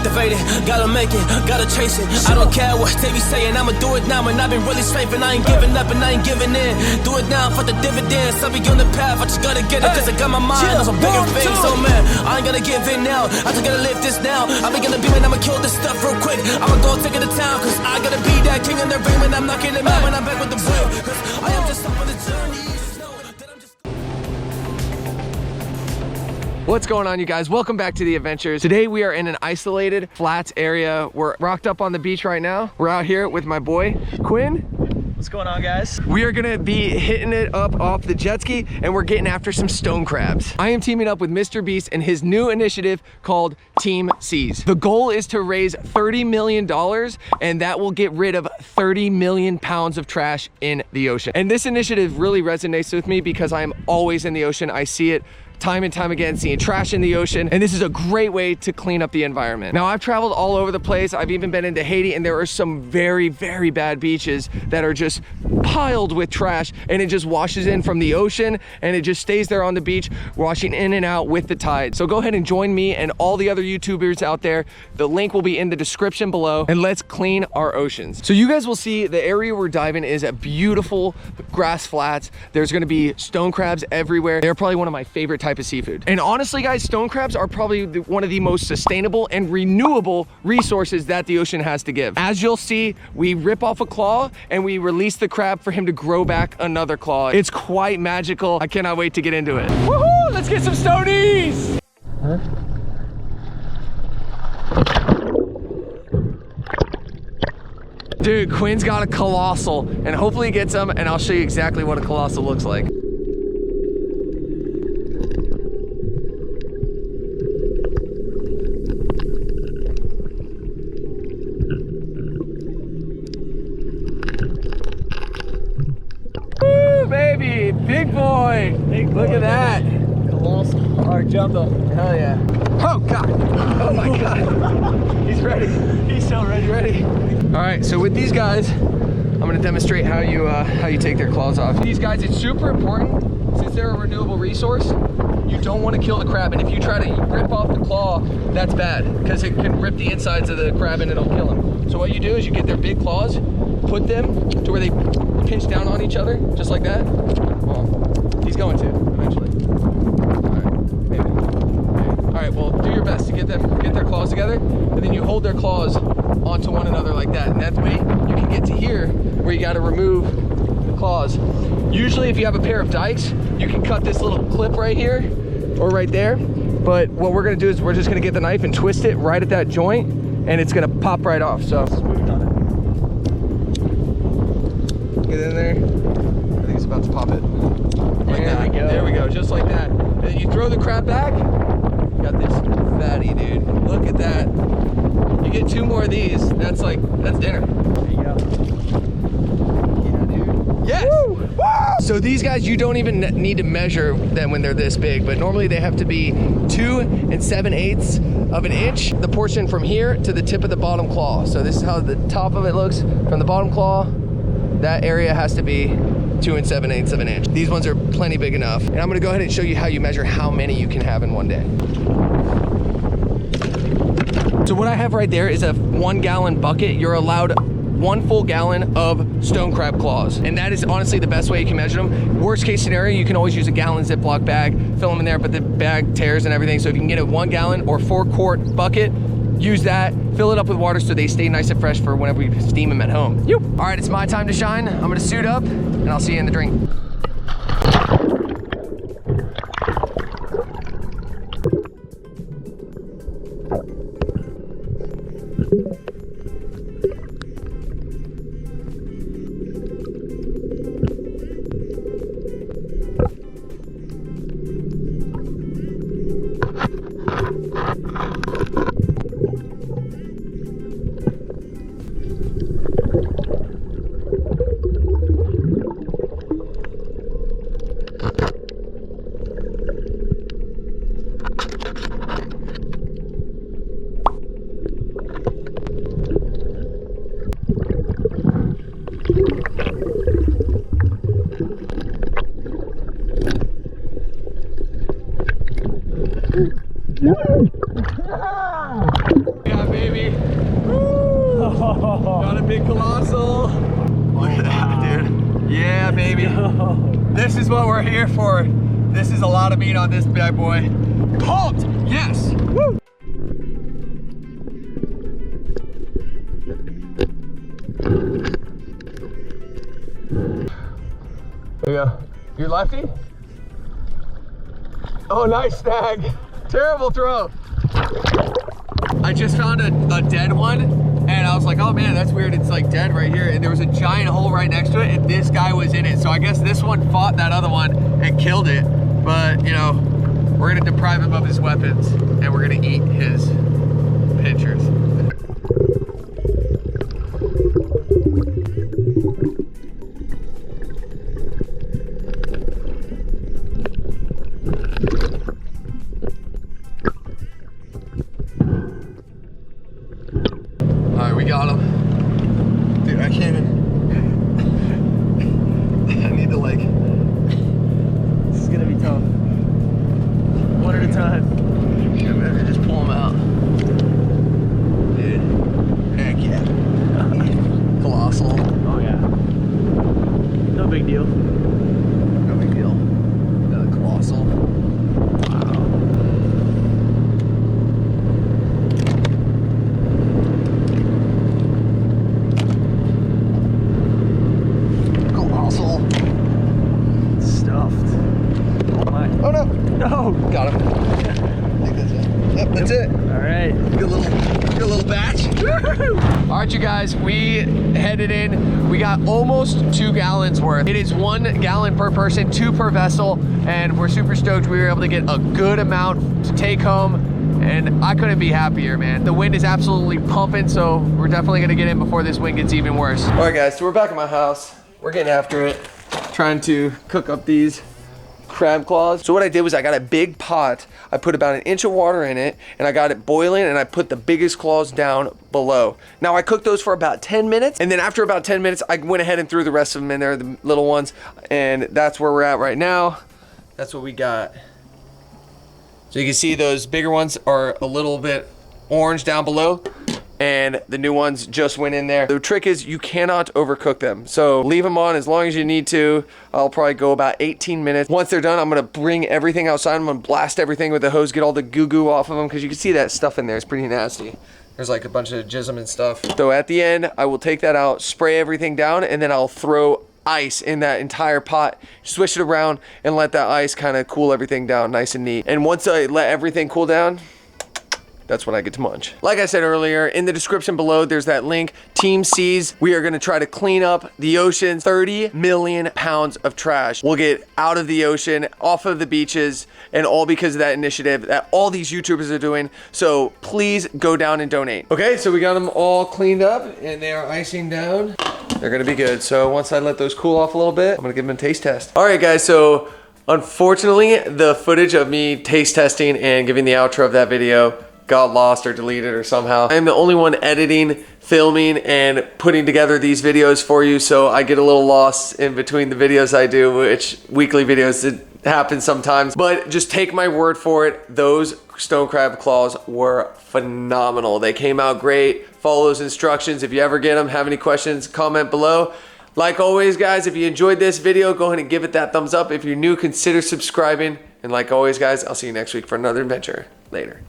activated, gotta make it, gotta chase it. I don't care what they be saying, I'ma do it now. And I've been really safe and I ain't giving up and I ain't giving in. Do it now for the dividends. I'll be on the path, I just gotta get it, cause I got my mind on some bigger things. So man, I ain't gonna give in now, I just gotta live this now. I be gonna be man, I'ma kill this stuff real quick. I'ma go take it to town, cause I gotta be that king in the ring. When I'm knocking him out, when I'm back with the break. Cause I am just on the journey. What's going on, you guys? Welcome back to the adventures. Today we are in an isolated flats area. We're rocked up on the beach right now. We're out here with my boy Quinn. What's going on, guys? We are gonna be hitting it up off the jet ski and we're getting after some stone crabs. I am teaming up with Mr. Beast and his new initiative called Team Seas. The goal is to raise $30 million and that will get rid of 30 million pounds of trash in the ocean. And this initiative really resonates with me because I am always in the ocean. I see it time and time again, seeing trash in the ocean, and this is a great way to clean up the environment. Now, I've traveled all over the place. I've even been into Haiti, and there are some very, very bad beaches that are just piled with trash, and it just washes in from the ocean, and it just stays there on the beach, washing in and out with the tide. So go ahead and join me and all the other YouTubers out there. The link will be in the description below, and let's clean our oceans. So you guys will see the area we're diving is a beautiful grass flats. There's gonna be stone crabs everywhere. They're probably one of my favorite type of seafood. And honestly, guys, stone crabs are probably one of the most sustainable and renewable resources that the ocean has to give. As you'll see, we rip off a claw and we release the crab for him to grow back another claw. It's quite magical. I cannot wait to get into it. Woohoo! Let's get some stonies! Huh? Dude, Quinn's got a colossal, and hopefully he gets them, and I'll show you exactly what a colossal looks like. Woo, baby, big boy. Look at that. Colossal. All right, jump though. Hell yeah. Oh God. Oh my God. He's ready. He's so ready. Ready. All right, so with these guys, I'm gonna demonstrate how you take their claws off. These guys, it's super important, since they're a renewable resource, you don't want to kill the crab, and if you try to rip off the claw, that's bad, because it can rip the insides of the crab and it'll kill him. So what you do is you get their big claws, put them to where they pinch down on each other, just like that. Well, he's going to, eventually. All right, maybe. Okay. All right, well, do your best to get their claws together, and then you hold their claws onto one another like that, and that way you can get to here where you got to remove the claws. Usually if you have a pair of dikes, you can cut this little clip right here or right there, but what we're going to do is we're just going to get the knife and twist it right at that joint, and it's going to pop right off. So get in there. I think it's about to pop it. There we go. There we go, just like that. And then you throw the crab back. Got this fatty, dude. Look at that. You get 2 more of these, that's dinner. There you go. Yeah, dude. Yes! Woo! Woo! So these guys, you don't even need to measure them when they're this big, but normally they have to be 2 7/8 of an inch, the portion from here to the tip of the bottom claw. So this is how the top of it looks from the bottom claw. That area has to be 2 7/8 of an inch. These ones are plenty big enough. And I'm gonna go ahead and show you how you measure how many you can have in one day. So what I have right there is a 1 gallon bucket. You're allowed 1 full gallon of stone crab claws. And that is honestly the best way you can measure them. Worst case scenario, you can always use a gallon Ziploc bag, fill them in there, but the bag tears and everything. So if you can get a 1 gallon or 4 quart bucket, use that, fill it up with water so they stay nice and fresh for whenever we steam them at home. All right, it's my time to shine. I'm gonna suit up and I'll see you in the drink. Got a big colossal. Look at that, dude. Yeah, baby. This is what we're here for. This is a lot of meat on this bad boy. Pumped! Yes! Woo! There you go. You're lefty? Oh, nice snag. Terrible throw. I just found a dead one, and I was like, oh man, that's weird. It's like dead right here. And there was a giant hole right next to it, and this guy was in it. So I guess this one fought that other one and killed it. But, you know, we're gonna deprive him of his weapons, and we're gonna eat his pinchers. We got him. Dude, I can't even. I need to like. This is gonna be tough. One at a time. Yeah, man, just pull him out. Dude. Heck yeah. Colossal. Oh yeah. No big deal. No big deal. Another colossal. Got him. I think that's it. Yep, that's it. All right. Good little batch. All right, you guys, we headed in. We got almost 2 gallons worth. It is 1 gallon per person, 2 per vessel, and we're super stoked we were able to get a good amount to take home, and I couldn't be happier, man. The wind is absolutely pumping, so we're definitely gonna get in before this wind gets even worse. All right, guys, so we're back at my house. We're getting after it, trying to cook up these crab claws. So what I did was I got a big pot, I put about 1 inch of water in it, and I got it boiling, and I put the biggest claws down below. Now I cooked those for about 10 minutes, and then after about 10 minutes, I went ahead and threw the rest of them in there, the little ones, and that's where we're at right now. That's what we got. So you can see those bigger ones are a little bit orange down below, and the new ones just went in there. The trick is you cannot overcook them. So leave them on as long as you need to. I'll probably go about 18 minutes. Once they're done, I'm gonna bring everything outside. I'm gonna blast everything with the hose, get all the goo off of them, because you can see that stuff in there is pretty nasty. There's like a bunch of jism and stuff. So at the end, I will take that out, spray everything down, and then I'll throw ice in that entire pot, swish it around, and let that ice kind of cool everything down nice and neat. And once I let everything cool down, that's when I get to munch. Like I said earlier, in the description below, there's that link, Team Seas. We are gonna try to clean up the ocean. 30 million pounds of trash will get out of the ocean, off of the beaches, and all because of that initiative that all these YouTubers are doing. So please go down and donate. Okay, so we got them all cleaned up and they are icing down. They're gonna be good. So once I let those cool off a little bit, I'm gonna give them a taste test. All right, guys, so unfortunately, the footage of me taste testing and giving the outro of that video got lost or deleted or somehow. I'm the only one editing, filming, and putting together these videos for you, so I get a little lost in between the videos I do, which weekly videos, it happens sometimes. But just take my word for it, those stone crab claws were phenomenal. They came out great. Follow those instructions. If you ever get them, have any questions, comment below. Like always, guys, if you enjoyed this video, go ahead and give it that thumbs up. If you're new, consider subscribing. And like always, guys, I'll see you next week for another adventure. Later.